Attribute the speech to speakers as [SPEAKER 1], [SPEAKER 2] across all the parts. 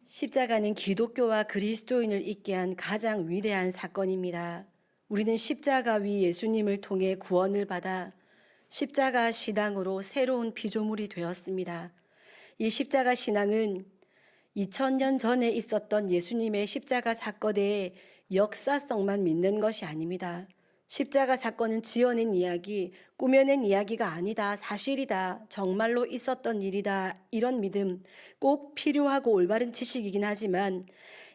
[SPEAKER 1] 십자가는 기독교와 그리스도인을 잇게 한 가장 위대한 사건입니다. 우리는 십자가 위 예수님을 통해 구원을 받아 십자가 신앙으로 새로운 피조물이 되었습니다. 이 십자가 신앙은 2000년 전에 있었던 예수님의 십자가 사건의 역사성만 믿는 것이 아닙니다. 십자가 사건은 지어낸 이야기, 꾸며낸 이야기가 아니다, 사실이다, 정말로 있었던 일이다, 이런 믿음 꼭 필요하고 올바른 지식이긴 하지만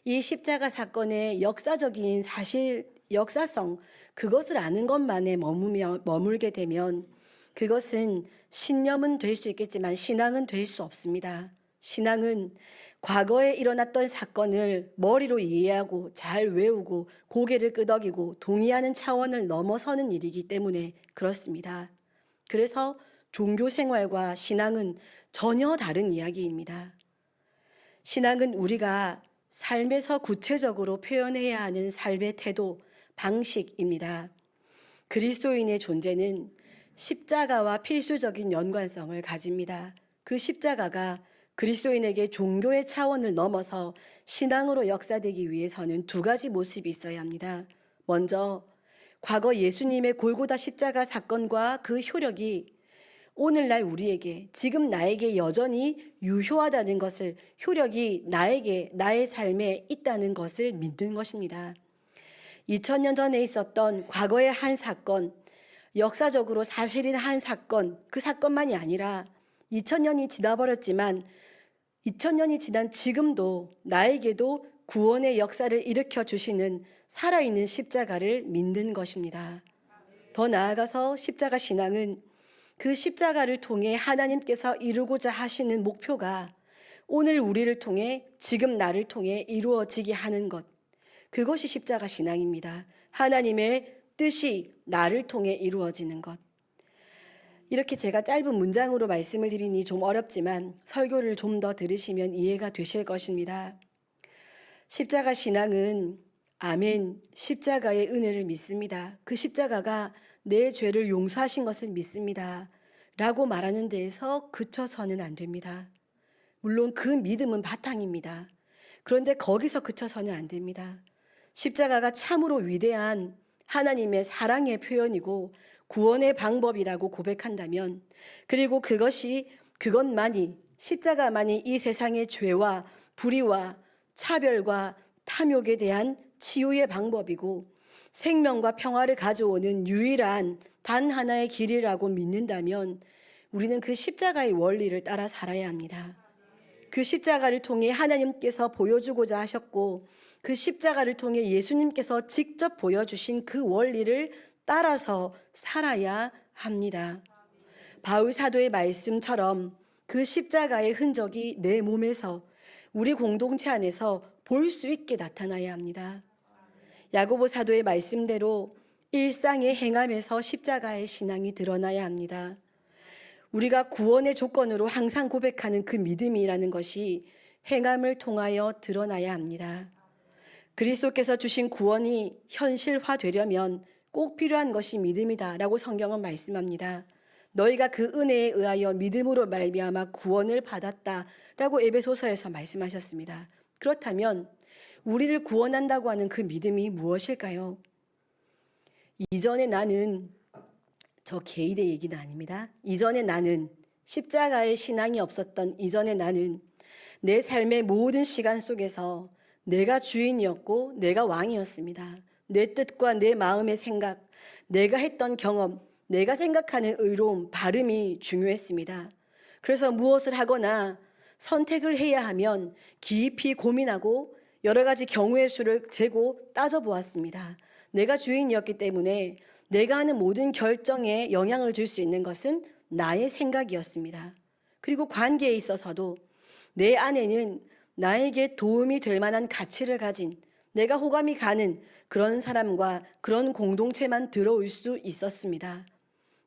[SPEAKER 1] 이 십자가 사건의 역사적인 사실, 역사성, 그것을 아는 것만에 머물게 되면 그것은 신념은 될 수 있겠지만 신앙은 될 수 없습니다. 신앙은 과거에 일어났던 사건을 머리로 이해하고 잘 외우고 고개를 끄덕이고 동의하는 차원을 넘어서는 일이기 때문에 그렇습니다. 그래서 종교 생활과 신앙은 전혀 다른 이야기입니다. 신앙은 우리가 삶에서 구체적으로 표현해야 하는 삶의 태도, 방식입니다. 그리스도인의 존재는 십자가와 필수적인 연관성을 가집니다. 그 십자가가 그리스도인에게 종교의 차원을 넘어서 신앙으로 역사되기 위해서는 두 가지 모습이 있어야 합니다. 먼저 과거 예수님의 골고다 십자가 사건과 그 효력이 오늘날 우리에게, 지금 나에게 여전히 유효하다는 것을, 효력이 나에게, 나의 삶에 있다는 것을 믿는 것입니다. 2000년 전에 있었던 과거의 한 사건, 역사적으로 사실인 한 사건, 그 사건만이 아니라 2000년이 지나버렸지만 2000년이 지난 지금도 나에게도 구원의 역사를 일으켜 주시는 살아있는 십자가를 믿는 것입니다. 더 나아가서 십자가 신앙은 그 십자가를 통해 하나님께서 이루고자 하시는 목표가 오늘 우리를 통해, 지금 나를 통해 이루어지게 하는 것, 그것이 십자가 신앙입니다. 하나님의 뜻이 나를 통해 이루어지는 것. 이렇게 제가 짧은 문장으로 말씀을 드리니 좀 어렵지만 설교를 좀 더 들으시면 이해가 되실 것입니다. 십자가 신앙은 아멘, 십자가의 은혜를 믿습니다. 그 십자가가 내 죄를 용서하신 것을 믿습니다. 라고 말하는 데에서 그쳐서는 안 됩니다. 물론 그 믿음은 바탕입니다. 그런데 거기서 그쳐서는 안 됩니다. 십자가가 참으로 위대한 하나님의 사랑의 표현이고 구원의 방법이라고 고백한다면, 그리고 그것만이, 십자가만이 이 세상의 죄와 불의와 차별과 탐욕에 대한 치유의 방법이고 생명과 평화를 가져오는 유일한 단 하나의 길이라고 믿는다면 우리는 그 십자가의 원리를 따라 살아야 합니다. 그 십자가를 통해 하나님께서 보여주고자 하셨고 그 십자가를 통해 예수님께서 직접 보여주신 그 원리를 따라서 살아야 합니다. 바울 사도의 말씀처럼 그 십자가의 흔적이 내 몸에서, 우리 공동체 안에서 볼 수 있게 나타나야 합니다. 야고보 사도의 말씀대로 일상의 행함에서 십자가의 신앙이 드러나야 합니다. 우리가 구원의 조건으로 항상 고백하는 그 믿음이라는 것이 행함을 통하여 드러나야 합니다. 그리스도께서 주신 구원이 현실화되려면 꼭 필요한 것이 믿음이다라고 성경은 말씀합니다. 너희가 그 은혜에 의하여 믿음으로 말미암아 구원을 받았다라고 에베소서에서 말씀하셨습니다. 그렇다면 우리를 구원한다고 하는 그 믿음이 무엇일까요? 이전에 나는, 저 개인의 얘기는 아닙니다. 이전에 나는, 십자가의 신앙이 없었던 이전에 나는 내 삶의 모든 시간 속에서 내가 주인이었고 내가 왕이었습니다. 내 뜻과 내 마음의 생각, 내가 했던 경험, 내가 생각하는 의로움, 바름이 중요했습니다. 그래서 무엇을 하거나 선택을 해야 하면 깊이 고민하고 여러 가지 경우의 수를 재고 따져보았습니다. 내가 주인이었기 때문에 내가 하는 모든 결정에 영향을 줄 수 있는 것은 나의 생각이었습니다. 그리고 관계에 있어서도 내 안에는 나에게 도움이 될 만한 가치를 가진, 내가 호감이 가는 그런 사람과 그런 공동체만 들어올 수 있었습니다.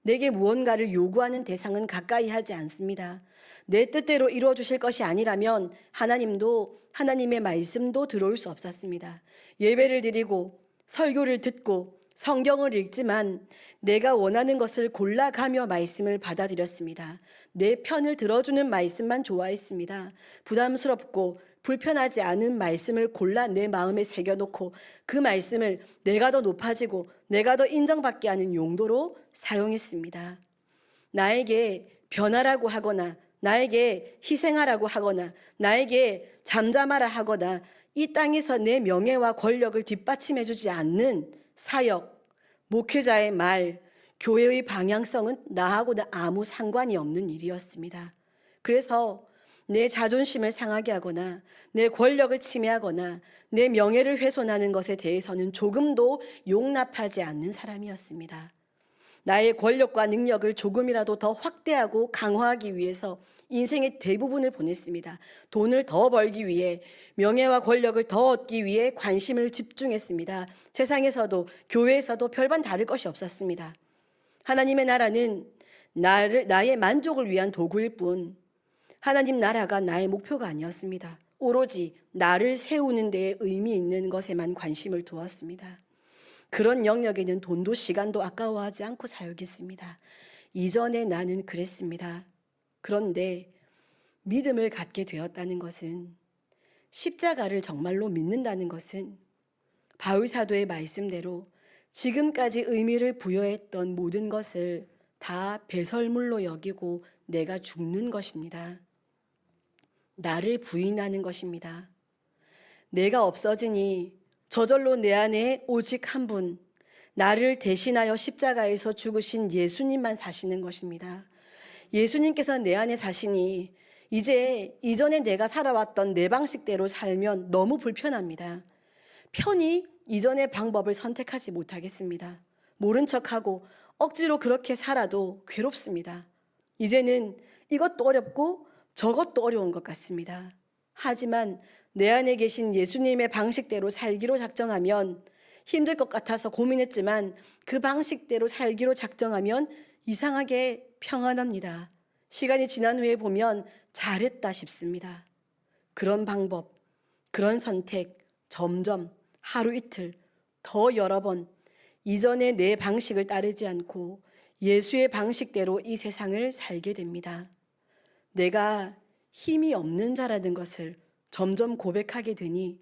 [SPEAKER 1] 내게 무언가를 요구하는 대상은 가까이 하지 않습니다. 내 뜻대로 이루어 주실 것이 아니라면 하나님도, 하나님의 말씀도 들어올 수 없었습니다. 예배를 드리고 설교를 듣고 성경을 읽지만 내가 원하는 것을 골라가며 말씀을 받아들였습니다. 내 편을 들어주는 말씀만 좋아했습니다. 부담스럽고 불편하지 않은 말씀을 골라 내 마음에 새겨놓고 그 말씀을 내가 더 높아지고 내가 더 인정받게 하는 용도로 사용했습니다. 나에게 변하라고 하거나 나에게 희생하라고 하거나 나에게 잠잠하라 하거나 이 땅에서 내 명예와 권력을 뒷받침해 주지 않는 사역, 목회자의 말, 교회의 방향성은 나하고는 아무 상관이 없는 일이었습니다. 그래서 내 자존심을 상하게 하거나 내 권력을 침해하거나 내 명예를 훼손하는 것에 대해서는 조금도 용납하지 않는 사람이었습니다. 나의 권력과 능력을 조금이라도 더 확대하고 강화하기 위해서 인생의 대부분을 보냈습니다. 돈을 더 벌기 위해, 명예와 권력을 더 얻기 위해 관심을 집중했습니다. 세상에서도 교회에서도 별반 다를 것이 없었습니다. 하나님의 나라는 나의 만족을 위한 도구일 뿐 하나님 나라가 나의 목표가 아니었습니다. 오로지 나를 세우는 데에 의미 있는 것에만 관심을 두었습니다. 그런 영역에는 돈도 시간도 아까워하지 않고 사역했습니다. 이전에 나는 그랬습니다. 그런데 믿음을 갖게 되었다는 것은, 십자가를 정말로 믿는다는 것은 바울 사도의 말씀대로 지금까지 의미를 부여했던 모든 것을 다 배설물로 여기고 내가 죽는 것입니다. 나를 부인하는 것입니다. 내가 없어지니 저절로 내 안에 오직 한 분, 나를 대신하여 십자가에서 죽으신 예수님만 사시는 것입니다. 예수님께서 내 안에 사시니 이제 이전에 내가 살아왔던 내 방식대로 살면 너무 불편합니다. 편히 이전의 방법을 선택하지 못하겠습니다. 모른 척하고 억지로 그렇게 살아도 괴롭습니다. 이제는 이것도 어렵고 저것도 어려운 것 같습니다. 하지만 내 안에 계신 예수님의 방식대로 살기로 작정하면, 힘들 것 같아서 고민했지만 그 방식대로 살기로 작정하면 이상하게 평안합니다. 시간이 지난 후에 보면 잘했다 싶습니다. 그런 방법, 그런 선택, 점점 하루 이틀, 더 여러 번 이전의 내 방식을 따르지 않고 예수의 방식대로 이 세상을 살게 됩니다. 내가 힘이 없는 자라는 것을 점점 고백하게 되니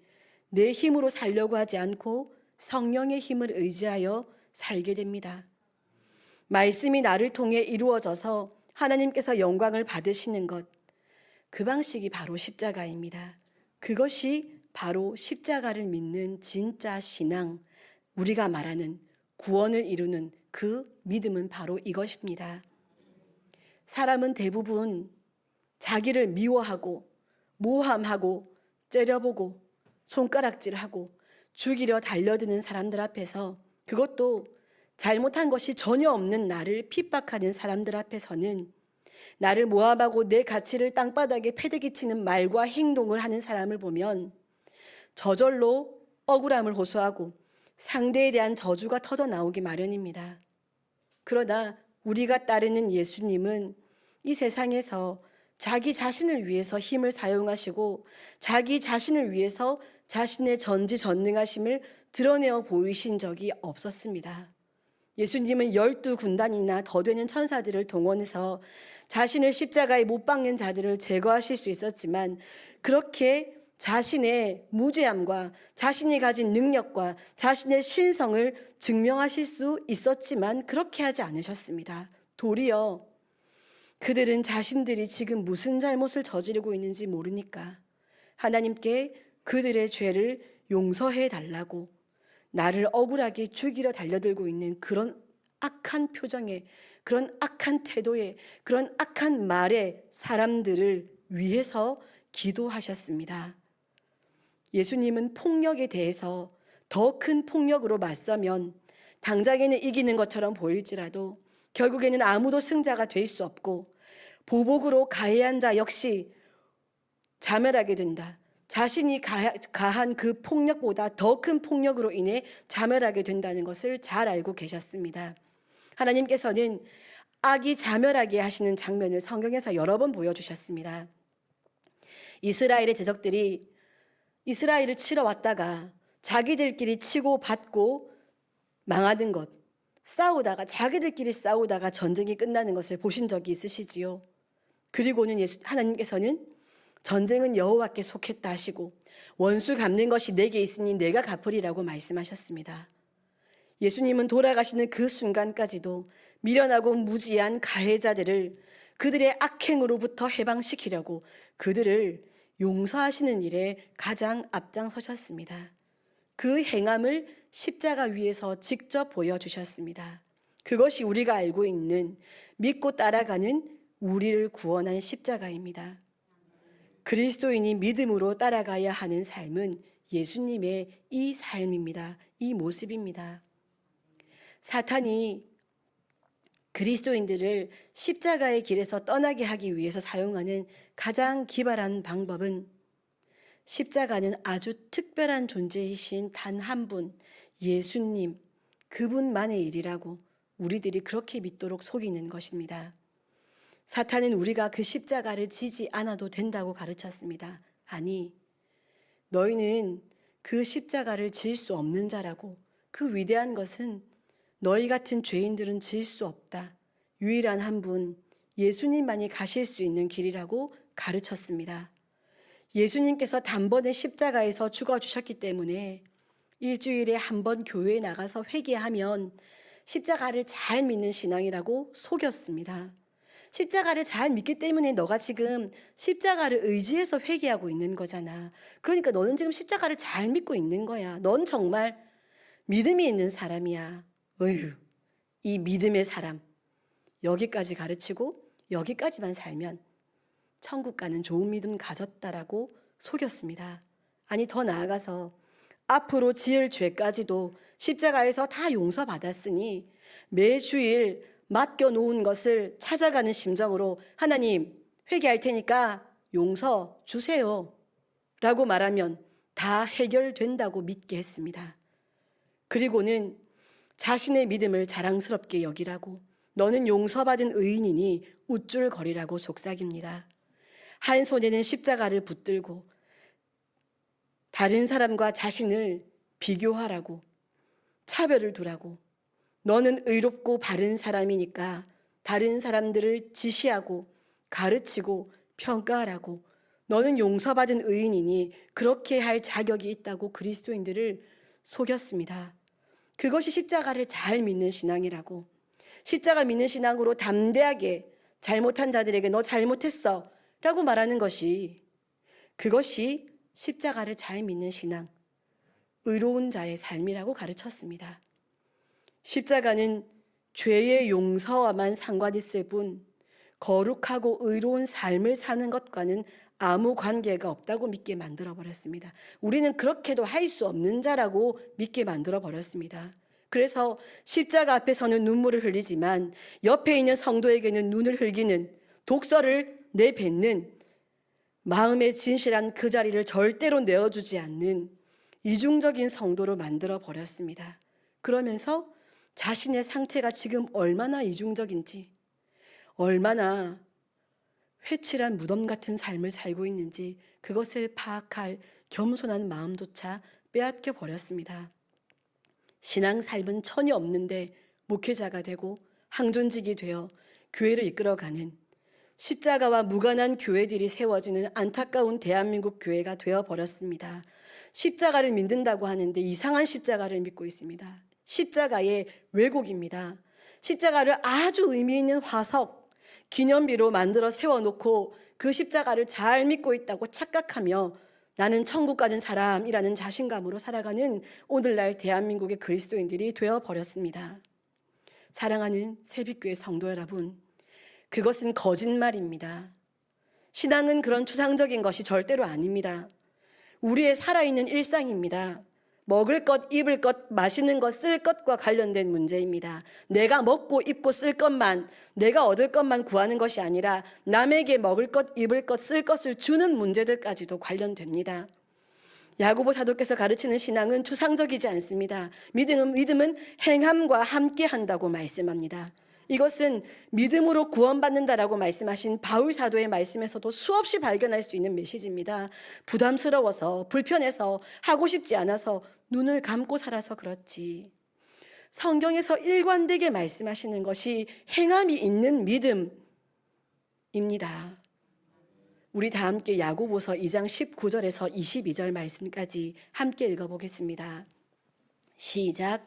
[SPEAKER 1] 내 힘으로 살려고 하지 않고 성령의 힘을 의지하여 살게 됩니다. 말씀이 나를 통해 이루어져서 하나님께서 영광을 받으시는 것, 그 방식이 바로 십자가입니다. 그것이 바로 십자가를 믿는 진짜 신앙, 우리가 말하는 구원을 이루는 그 믿음은 바로 이것입니다. 사람은 대부분 자기를 미워하고 모함하고 째려보고 손가락질하고 죽이려 달려드는 사람들 앞에서, 그것도 잘못한 것이 전혀 없는 나를 핍박하는 사람들 앞에서는 나를 모함하고 내 가치를 땅바닥에 패대기치는 말과 행동을 하는 사람을 보면 저절로 억울함을 호소하고 상대에 대한 저주가 터져 나오기 마련입니다. 그러나 우리가 따르는 예수님은 이 세상에서 자기 자신을 위해서 힘을 사용하시고 자기 자신을 위해서 자신의 전지전능하심을 드러내어 보이신 적이 없었습니다. 예수님은 12군단이나 더 되는 천사들을 동원해서 자신을 십자가에 못 박는 자들을 제거하실 수 있었지만, 그렇게 자신의 무죄함과 자신이 가진 능력과 자신의 신성을 증명하실 수 있었지만 그렇게 하지 않으셨습니다. 도리어 그들은 자신들이 지금 무슨 잘못을 저지르고 있는지 모르니까 하나님께 그들의 죄를 용서해 달라고 나를 억울하게 죽이려 달려들고 있는 그런 악한 표정에, 그런 악한 태도에, 그런 악한 말에 사람들을 위해서 기도하셨습니다. 예수님은 폭력에 대해서 더 큰 폭력으로 맞서면 당장에는 이기는 것처럼 보일지라도 결국에는 아무도 승자가 될 수 없고, 보복으로 가해한 자 역시 자멸하게 된다. 자신이 가한 그 폭력보다 더 큰 폭력으로 인해 자멸하게 된다는 것을 잘 알고 계셨습니다. 하나님께서는 악이 자멸하게 하시는 장면을 성경에서 여러 번 보여주셨습니다. 이스라엘의 대적들이 이스라엘을 치러 왔다가 자기들끼리 치고 받고 망하는 것, 싸우다가 자기들끼리 싸우다가 전쟁이 끝나는 것을 보신 적이 있으시지요. 그리고는 하나님께서는 전쟁은 여호와께 속했다 하시고 원수 갚는 것이 내게 있으니 내가 갚으리라고 말씀하셨습니다. 예수님은 돌아가시는 그 순간까지도 미련하고 무지한 가해자들을 그들의 악행으로부터 해방시키려고 그들을 용서하시는 일에 가장 앞장서셨습니다. 그 행함을 십자가 위에서 직접 보여주셨습니다. 그것이 우리가 알고 있는 믿고 따라가는 우리를 구원한 십자가입니다. 그리스도인이 믿음으로 따라가야 하는 삶은 예수님의 이 삶입니다. 이 모습입니다. 사탄이 그리스도인들을 십자가의 길에서 떠나게 하기 위해서 사용하는 가장 기발한 방법은 십자가는 아주 특별한 존재이신 단 한 분, 예수님, 그분만의 일이라고 우리들이 그렇게 믿도록 속이는 것입니다. 사탄은 우리가 그 십자가를 지지 않아도 된다고 가르쳤습니다. 아니, 너희는 그 십자가를 질 수 없는 자라고, 그 위대한 것은 너희 같은 죄인들은 질 수 없다. 유일한 한 분, 예수님만이 가실 수 있는 길이라고 가르쳤습니다. 예수님께서 단번에 십자가에서 죽어주셨기 때문에 일주일에 한 번 교회에 나가서 회개하면 십자가를 잘 믿는 신앙이라고 속였습니다. 십자가를 잘 믿기 때문에 너가 지금 십자가를 의지해서 회개하고 있는 거잖아. 그러니까 너는 지금 십자가를 잘 믿고 있는 거야. 넌 정말 믿음이 있는 사람이야. 어휴, 이 믿음의 사람. 여기까지 가르치고 여기까지만 살면 천국 가는 좋은 믿음 가졌다라고 속였습니다. 아니, 더 나아가서 앞으로 지을 죄까지도 십자가에서 다 용서받았으니 매주일 맡겨놓은 것을 찾아가는 심정으로 하나님 회개할 테니까 용서 주세요 라고 말하면 다 해결된다고 믿게 했습니다. 그리고는 자신의 믿음을 자랑스럽게 여기라고 너는 용서받은 의인이니 우쭐거리라고 속삭입니다. 한 손에는 십자가를 붙들고 다른 사람과 자신을 비교하라고 차별을 두라고 너는 의롭고 바른 사람이니까 다른 사람들을 지시하고 가르치고 평가하라고 너는 용서받은 의인이니 그렇게 할 자격이 있다고 그리스도인들을 속였습니다. 그것이 십자가를 잘 믿는 신앙이라고 십자가 믿는 신앙으로 담대하게 잘못한 자들에게 너 잘못했어 라고 말하는 것이 그것이 십자가를 잘 믿는 신앙, 의로운 자의 삶이라고 가르쳤습니다. 십자가는 죄의 용서와만 상관있을 뿐 거룩하고 의로운 삶을 사는 것과는 아무 관계가 없다고 믿게 만들어버렸습니다. 우리는 그렇게도 할 수 없는 자라고 믿게 만들어버렸습니다. 그래서 십자가 앞에서는 눈물을 흘리지만 옆에 있는 성도에게는 눈을 흘기는 독서를 내뱉는 마음의 진실한 그 자리를 절대로 내어주지 않는 이중적인 성도로 만들어버렸습니다. 그러면서 자신의 상태가 지금 얼마나 이중적인지, 얼마나 회칠한 무덤 같은 삶을 살고 있는지 그것을 파악할 겸손한 마음조차 빼앗겨 버렸습니다. 신앙 삶은 전혀 없는데 목회자가 되고 항존직이 되어 교회를 이끌어가는 십자가와 무관한 교회들이 세워지는 안타까운 대한민국 교회가 되어버렸습니다. 십자가를 믿는다고 하는데 이상한 십자가를 믿고 있습니다. 십자가의 왜곡입니다. 십자가를 아주 의미 있는 화석, 기념비로 만들어 세워놓고 그 십자가를 잘 믿고 있다고 착각하며 나는 천국 가는 사람이라는 자신감으로 살아가는 오늘날 대한민국의 그리스도인들이 되어버렸습니다. 사랑하는 새빛교회 성도 여러분, 그것은 거짓말입니다. 신앙은 그런 추상적인 것이 절대로 아닙니다. 우리의 살아있는 일상입니다. 먹을 것, 입을 것, 마시는 것, 쓸 것과 관련된 문제입니다. 내가 먹고 입고 쓸 것만, 내가 얻을 것만 구하는 것이 아니라 남에게 먹을 것, 입을 것, 쓸 것을 주는 문제들까지도 관련됩니다. 야고보 사도께서 가르치는 신앙은 추상적이지 않습니다. 믿음은 행함과 함께 한다고 말씀합니다. 이것은 믿음으로 구원받는다라고 말씀하신 바울 사도의 말씀에서도 수없이 발견할 수 있는 메시지입니다. 부담스러워서, 불편해서, 하고 싶지 않아서 눈을 감고 살아서 그렇지. 성경에서 일관되게 말씀하시는 것이 행함이 있는 믿음입니다. 우리 다 함께 야고보서 2장 19절에서 22절 말씀까지 함께 읽어보겠습니다. 시작.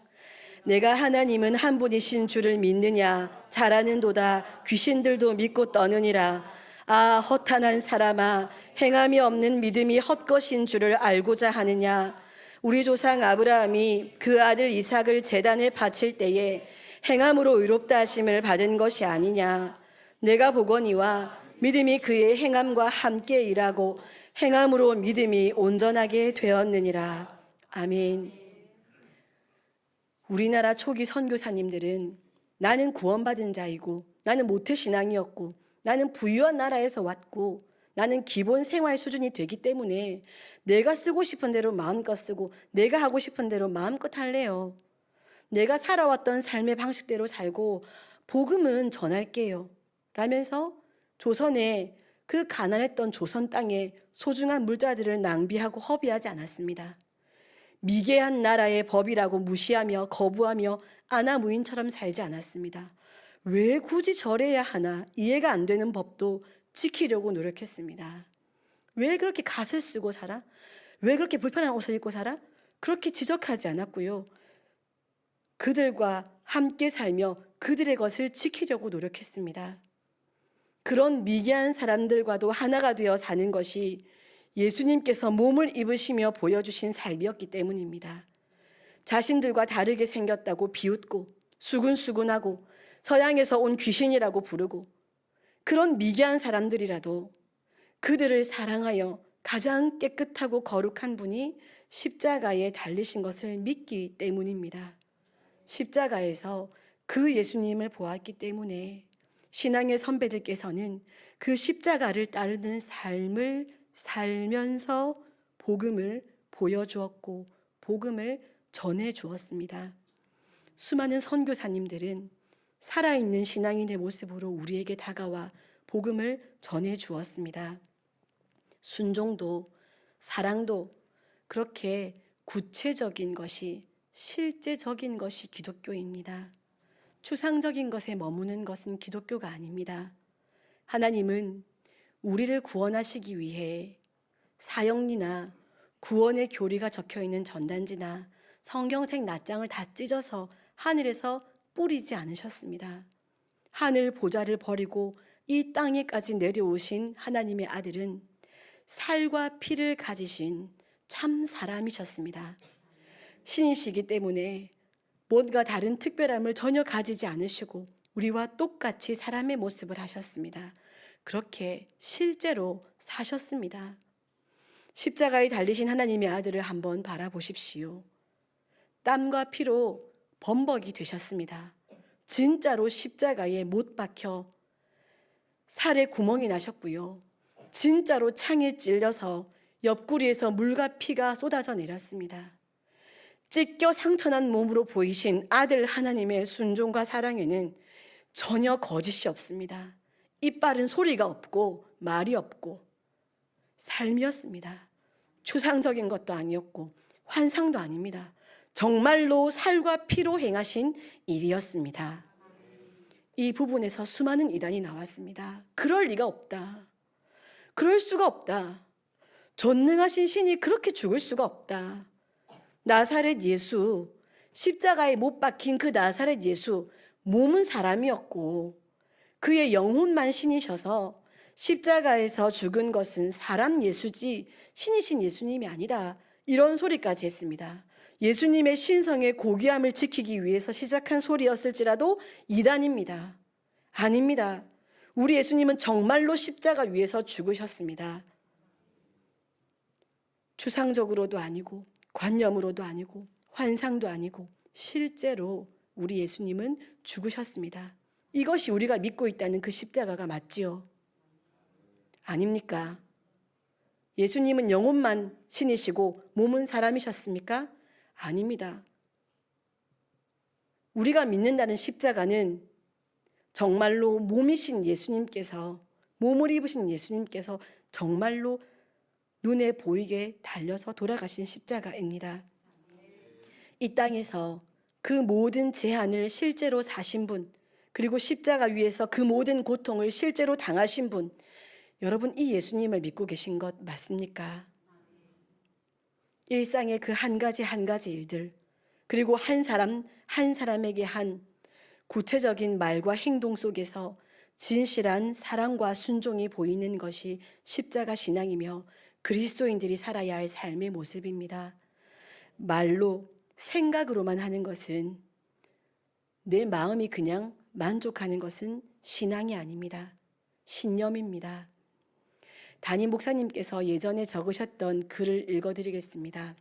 [SPEAKER 1] 내가 하나님은 한 분이신 줄을 믿느냐? 잘하는도다. 귀신들도 믿고 떠느니라. 아, 허탄한 사람아, 행함이 없는 믿음이 헛것인 줄을 알고자 하느냐? 우리 조상 아브라함이 그 아들 이삭을 제단에 바칠 때에 행함으로 의롭다 하심을 받은 것이 아니냐? 내가 보거니와 믿음이 그의 행함과 함께 일하고 행함으로 믿음이 온전하게 되었느니라. 아멘. 우리나라 초기 선교사님들은 나는 구원받은 자이고 나는 모태신앙이었고 나는 부유한 나라에서 왔고 나는 기본 생활 수준이 되기 때문에 내가 쓰고 싶은 대로 마음껏 쓰고 내가 하고 싶은 대로 마음껏 할래요. 내가 살아왔던 삶의 방식대로 살고 복음은 전할게요. 라면서 조선의 그 가난했던 조선 땅에 소중한 물자들을 낭비하고 허비하지 않았습니다. 미개한 나라의 법이라고 무시하며 거부하며 아나무인처럼 살지 않았습니다. 왜 굳이 저래야 하나 이해가 안 되는 법도 지키려고 노력했습니다. 왜 그렇게 갓을 쓰고 살아? 왜 그렇게 불편한 옷을 입고 살아? 그렇게 지적하지 않았고요. 그들과 함께 살며 그들의 것을 지키려고 노력했습니다. 그런 미개한 사람들과도 하나가 되어 사는 것이 예수님께서 몸을 입으시며 보여주신 삶이었기 때문입니다. 자신들과 다르게 생겼다고 비웃고 수군수군하고 서양에서 온 귀신이라고 부르고 그런 미개한 사람들이라도 그들을 사랑하여 가장 깨끗하고 거룩한 분이 십자가에 달리신 것을 믿기 때문입니다. 십자가에서 그 예수님을 보았기 때문에 신앙의 선배들께서는 그 십자가를 따르는 삶을 살면서 복음을 보여주었고 복음을 전해주었습니다. 수많은 선교사님들은 살아있는 신앙인의 모습으로 우리에게 다가와 복음을 전해주었습니다. 순종도 사랑도 그렇게 구체적인 것이 실제적인 것이 기독교입니다. 추상적인 것에 머무는 것은 기독교가 아닙니다. 하나님은 우리를 구원하시기 위해 사형리나 구원의 교리가 적혀있는 전단지나 성경책 낱장을 다 찢어서 하늘에서 뿌리지 않으셨습니다. 하늘 보좌를 버리고 이 땅에까지 내려오신 하나님의 아들은 살과 피를 가지신 참 사람이셨습니다. 신이시기 때문에 뭔가 다른 특별함을 전혀 가지지 않으시고 우리와 똑같이 사람의 모습을 하셨습니다. 그렇게 실제로 사셨습니다. 십자가에 달리신 하나님의 아들을 한번 바라보십시오. 땀과 피로 범벅이 되셨습니다. 진짜로 십자가에 못 박혀 살에 구멍이 나셨고요. 진짜로 창에 찔려서 옆구리에서 물과 피가 쏟아져 내렸습니다. 찢겨 상처난 몸으로 보이신 아들 하나님의 순종과 사랑에는 전혀 거짓이 없습니다. 이빨은 소리가 없고 말이 없고 삶이었습니다. 추상적인 것도 아니었고 환상도 아닙니다. 정말로 살과 피로 행하신 일이었습니다. 이 부분에서 수많은 이단이 나왔습니다. 그럴 리가 없다. 그럴 수가 없다. 전능하신 신이 그렇게 죽을 수가 없다. 나사렛 예수, 십자가에 못 박힌 그 나사렛 예수, 몸은 사람이었고 그의 영혼만 신이셔서 십자가에서 죽은 것은 사람 예수지 신이신 예수님이 아니다. 이런 소리까지 했습니다. 예수님의 신성의 고귀함을 지키기 위해서 시작한 소리였을지라도 이단입니다. 아닙니다. 우리 예수님은 정말로 십자가 위에서 죽으셨습니다. 추상적으로도 아니고 관념으로도 아니고 환상도 아니고 실제로 우리 예수님은 죽으셨습니다. 이것이 우리가 믿고 있다는 그 십자가가 맞지요? 아닙니까? 예수님은 영혼만 신이시고 몸은 사람이셨습니까? 아닙니다. 우리가 믿는다는 십자가는 정말로 몸이신 예수님께서, 몸을 입으신 예수님께서 정말로 눈에 보이게 달려서 돌아가신 십자가입니다. 이 땅에서 그 모든 재앙을 실제로 사신 분, 그리고 십자가 위에서 그 모든 고통을 실제로 당하신 분, 여러분, 이 예수님을 믿고 계신 것 맞습니까? 일상의 그 한 가지 한 가지 일들, 그리고 한 사람 한 사람에게 한 구체적인 말과 행동 속에서 진실한 사랑과 순종이 보이는 것이 십자가 신앙이며 그리스도인들이 살아야 할 삶의 모습입니다. 말로, 생각으로만 하는 것은, 내 마음이 그냥 만족하는 것은 신앙이 아닙니다. 신념입니다. 담임 목사님께서 예전에 적으셨던 글을 읽어드리겠습니다.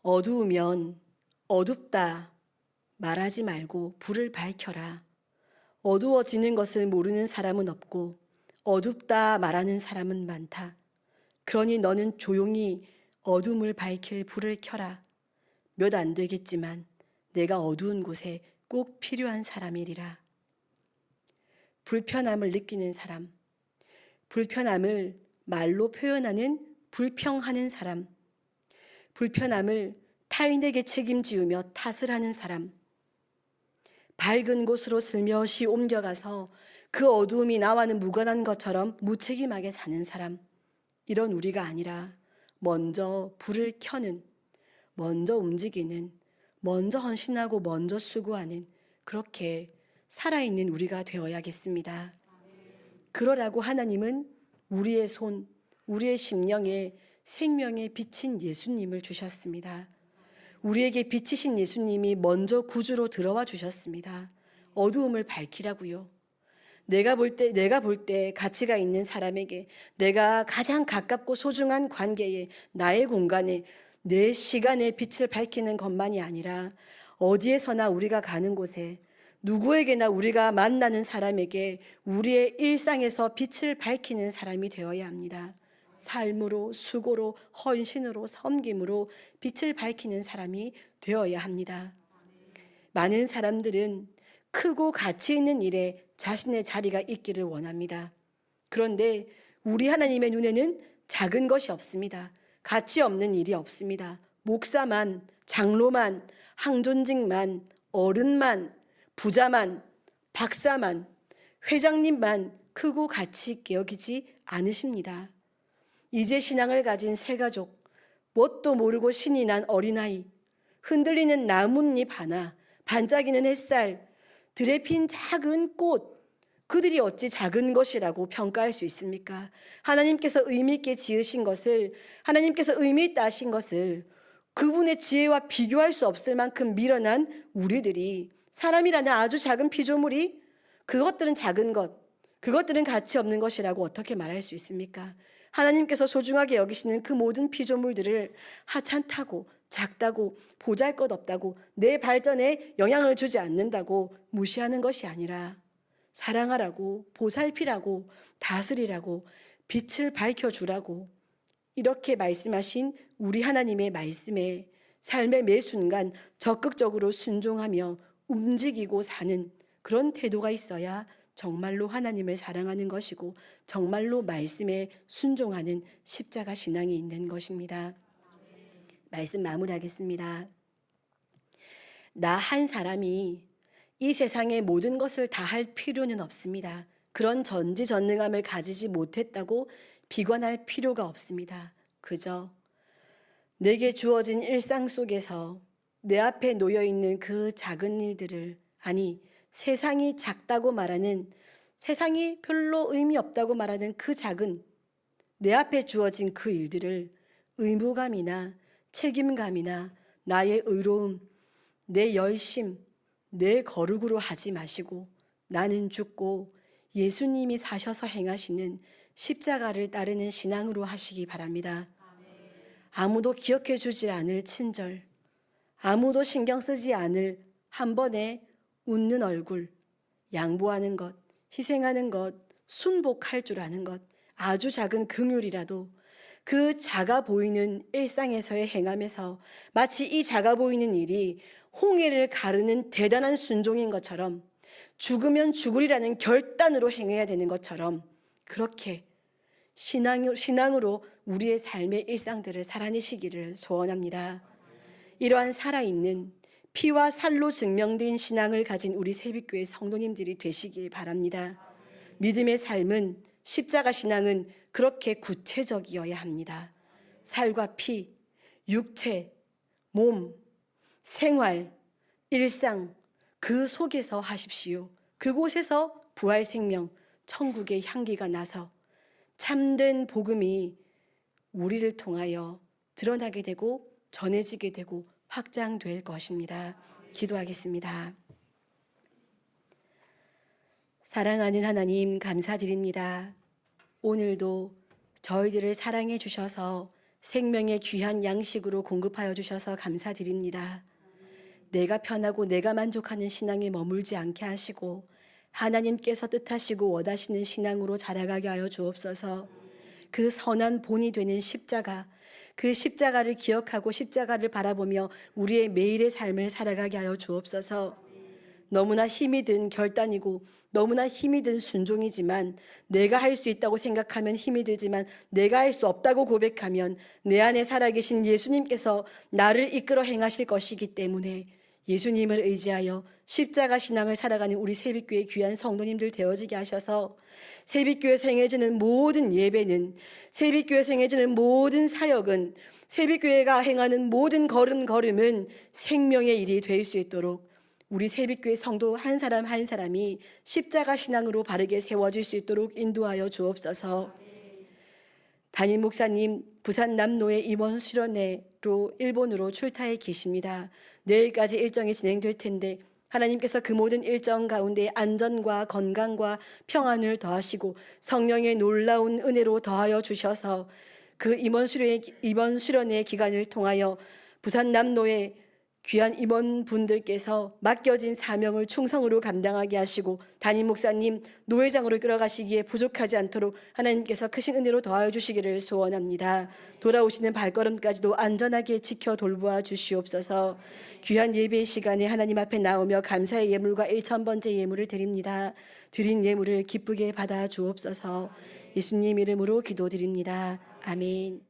[SPEAKER 1] 어두우면 어둡다 말하지 말고 불을 밝혀라. 어두워지는 것을 모르는 사람은 없고 어둡다 말하는 사람은 많다. 그러니 너는 조용히 어둠을 밝힐 불을 켜라. 몇 안 되겠지만 내가 어두운 곳에 꼭 필요한 사람이리라. 불편함을 느끼는 사람, 불편함을 말로 표현하는 불평하는 사람, 불편함을 타인에게 책임지우며 탓을 하는 사람, 밝은 곳으로 슬며시 옮겨가서 그 어두움이 나와는 무관한 것처럼 무책임하게 사는 사람, 이런 우리가 아니라 먼저 불을 켜는, 먼저 움직이는, 먼저 헌신하고 먼저 수고하는, 그렇게 살아있는 우리가 되어야겠습니다. 그러라고 하나님은 우리의 손, 우리의 심령에 생명의 빛인 예수님을 주셨습니다. 우리에게 빛이신 예수님이 먼저 구주로 들어와 주셨습니다. 어두움을 밝히라고요. 내가 볼 때 가치가 있는 사람에게, 내가 가장 가깝고 소중한 관계에, 나의 공간에, 내 시간에 빛을 밝히는 것만이 아니라 어디에서나 우리가 가는 곳에, 누구에게나 우리가 만나는 사람에게 우리의 일상에서 빛을 밝히는 사람이 되어야 합니다. 삶으로, 수고로, 헌신으로, 섬김으로 빛을 밝히는 사람이 되어야 합니다. 많은 사람들은 크고 가치 있는 일에 자신의 자리가 있기를 원합니다. 그런데 우리 하나님의 눈에는 작은 것이 없습니다. 가치 없는 일이 없습니다. 목사만, 장로만, 항존직만, 어른만, 부자만, 박사만, 회장님만 크고 가치 있게 여기지 않으십니다. 이제 신앙을 가진 새 가족, 뭣도 모르고 신이 난 어린아이, 흔들리는 나뭇잎 하나, 반짝이는 햇살, 들에 핀 작은 꽃, 그들이 어찌 작은 것이라고 평가할 수 있습니까? 하나님께서 의미 있게 지으신 것을, 하나님께서 의미 있다 하신 것을 그분의 지혜와 비교할 수 없을 만큼 미련한 우리들이, 사람이라는 아주 작은 피조물이 그것들은 작은 것, 그것들은 가치 없는 것이라고 어떻게 말할 수 있습니까? 하나님께서 소중하게 여기시는 그 모든 피조물들을 하찮다고, 작다고, 보잘것없다고, 내 발전에 영향을 주지 않는다고 무시하는 것이 아니라 사랑하라고, 보살피라고, 다스리라고, 빛을 밝혀주라고, 이렇게 말씀하신 우리 하나님의 말씀에 삶의 매 순간 적극적으로 순종하며 움직이고 사는 그런 태도가 있어야 정말로 하나님을 사랑하는 것이고 정말로 말씀에 순종하는 십자가 신앙이 있는 것입니다. 말씀 마무리하겠습니다. 나 한 사람이 이 세상의 모든 것을 다 할 필요는 없습니다. 그런 전지전능함을 가지지 못했다고 비관할 필요가 없습니다. 그저 내게 주어진 일상 속에서 내 앞에 놓여 있는 그 작은 일들을, 아니 세상이 작다고 말하는, 세상이 별로 의미 없다고 말하는 그 작은 내 앞에 주어진 그 일들을 의무감이나 책임감이나 나의 의로움, 내 열심, 내 거룩으로 하지 마시고 나는 죽고 예수님이 사셔서 행하시는 십자가를 따르는 신앙으로 하시기 바랍니다. 아무도 기억해 주지 않을 친절, 아무도 신경 쓰지 않을 한 번에 웃는 얼굴, 양보하는 것, 희생하는 것, 순복할 줄 아는 것, 아주 작은 긍휼이라도 그 작아 보이는 일상에서의 행함에서 마치 이 작아 보이는 일이 홍해를 가르는 대단한 순종인 것처럼, 죽으면 죽으리라는 결단으로 행해야 되는 것처럼, 그렇게 신앙으로 우리의 삶의 일상들을 살아내시기를 소원합니다. 이러한 살아있는 피와 살로 증명된 신앙을 가진 우리 새빛교회 성도님들이 되시길 바랍니다. 믿음의 삶은 십자가 신앙은 그렇게 구체적이어야 합니다. 살과 피, 육체, 몸, 생활, 일상 그 속에서 하십시오. 그곳에서 부활 생명, 천국의 향기가 나서 참된 복음이 우리를 통하여 드러나게 되고 전해지게 되고 확장될 것입니다. 기도하겠습니다. 사랑하는 하나님, 감사드립니다. 오늘도 저희들을 사랑해 주셔서 생명의 귀한 양식으로 공급하여 주셔서 감사드립니다. 내가 편하고 내가 만족하는 신앙에 머물지 않게 하시고 하나님께서 뜻하시고 원하시는 신앙으로 자라가게 하여 주옵소서. 그 선한 본이 되는 십자가, 그 십자가를 기억하고 십자가를 바라보며 우리의 매일의 삶을 살아가게 하여 주옵소서. 너무나 힘이 든 결단이고 너무나 힘이 든 순종이지만, 내가 할 수 있다고 생각하면 힘이 들지만 내가 할 수 없다고 고백하면 내 안에 살아계신 예수님께서 나를 이끌어 행하실 것이기 때문에 예수님을 의지하여 십자가 신앙을 살아가는 우리 새빛교회 귀한 성도님들 되어지게 하셔서 새빛교회에서 행해지는 모든 예배는, 새빛교회에서 행해지는 모든 사역은, 새빛교회가 행하는 모든 걸음걸음은 생명의 일이 될 수 있도록 우리 새빛교회 성도 한 사람 한 사람이 십자가 신앙으로 바르게 세워질 수 있도록 인도하여 주옵소서. 담임 목사님 부산 남로의 임원 수련회로 일본으로 출타해 계십니다. 내일까지 일정이 진행될 텐데 하나님께서 그 모든 일정 가운데 안전과 건강과 평안을 더하시고 성령의 놀라운 은혜로 더하여 주셔서 그 임원 수련회 기간을 통하여 부산 남로의 귀한 임원분들께서 맡겨진 사명을 충성으로 감당하게 하시고 담임 목사님 노회장으로 끌어가시기에 부족하지 않도록 하나님께서 크신 은혜로 더하여 주시기를 소원합니다. 돌아오시는 발걸음까지도 안전하게 지켜 돌보아 주시옵소서. 귀한 예배의 시간에 하나님 앞에 나오며 감사의 예물과 1000번째 예물을 드립니다. 드린 예물을 기쁘게 받아 주옵소서. 예수님 이름으로 기도드립니다. 아멘.